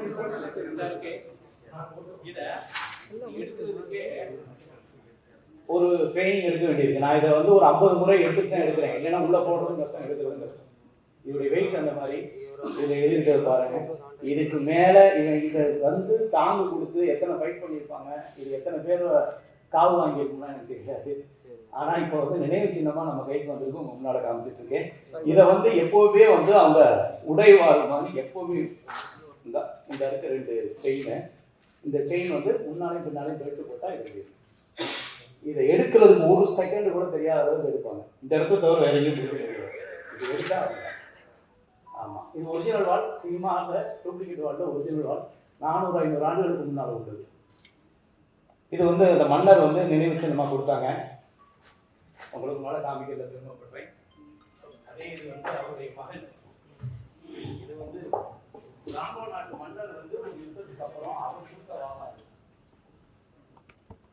எடுக்கிறதுக்கே ஒரு ட்ரைனிங் எடுக்க வேண்டியிருக்கு. நான் இதை வந்து ஒரு 50 முறை எடுத்துட்டு தான் எடுக்கிறேன். இல்லைன்னா உள்ள போடுறதும் கஷ்டம், எடுக்கிறது கஷ்டம். இதோடைய வெயிட் அந்த மாதிரி. இதை எழுதிட்டு பாருங்க. இதுக்கு மேல இதை வந்து ஸ்ட்ராங்கு கொடுத்து எத்தனை ஃபைட் பண்ணியிருப்பாங்க, இது எத்தனை பேர் காவு வாங்கியிருக்கும்னா எனக்கு தெரியாது. ஆனா இப்போ வந்து நினைவு சின்னமா நம்ம கைக்கு வந்திருக்கு, உங்க முன்னால காமிச்சிட்டு இருக்கேன். இதை வந்து எப்பவுமே வந்து அவங்க உடைவாள் மாதிரி எப்பவுமே இந்த இருக்க 2 செயினை, இந்த செயின் வந்து முன்னாலே பின்னாலே பெல்ட் போட்டா இருக்கு. இதை எடுக்கிறதுக்கு 1 செகண்ட் கூட தெரியாத அளவுக்கு எடுப்பாங்க. இந்த இடத்த தவிர வேற எங்கேயும் இது எடுத்தா. ஆமா, இது ஒரிஜினல் வால். சினிமாவில் டூப்ளிகேட் வால்ல ஒரிஜினல் வால் 400-500 ஆண்டுகளுக்கு முன்னால் உள்ளது. இது வந்து அந்த மன்னர் வந்து நினைவு சின்னமா கொடுத்தாங்க. உங்களுக்கு மேல காமிக்கிறத பெருமைப்படுறேன். அதே இது வந்து அவருடைய மகன். இது வந்து ராங்கோ நாட்டு மன்னர் வந்து ஒரு யுத்தத்துக்கு அப்புறம் அவர் கொடுத்த வாழாது.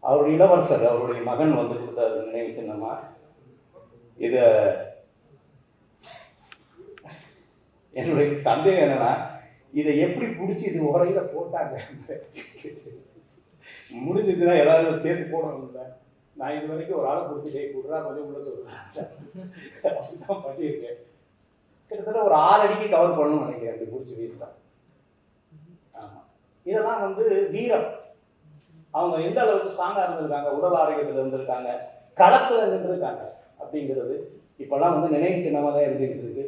அவருடைய இளவரசர் அவருடைய மகன் வந்து கொடுத்த நினைவு சின்னமா. இத என்னுடைய சந்தேகம் என்னன்னா, இதை எப்படி பிடிச்சி இது உரையில போட்டாங்க. முடிஞ்சிச்சுன்னா எல்லாரும் சேர்த்து போடணும்ல. நான் இது வரைக்கும் ஒரு ஆளை பிடிச்சி கொடுறா கொஞ்சம் உள்ள சொல்றேன் அப்படிதான் பண்ணியிருக்கேன். கிட்டத்தட்ட ஒரு 6 அடிக்கு கவர் பண்ணணும்னு நினைக்கிறேன். அப்படி பிடிச்சி வீசலாம். ஆமா, இதெல்லாம் வந்து வீரம். அவங்க எந்த அளவுக்கு ஸ்ட்ராங்கா இருந்திருக்காங்க, உடல் ஆரோக்கியத்துல இருந்திருக்காங்க, களத்துல இருந்திருக்காங்க அப்படிங்கிறது இப்பெல்லாம் வந்து நினைவு சின்னமா தான் எழுதிட்டு இருக்கு.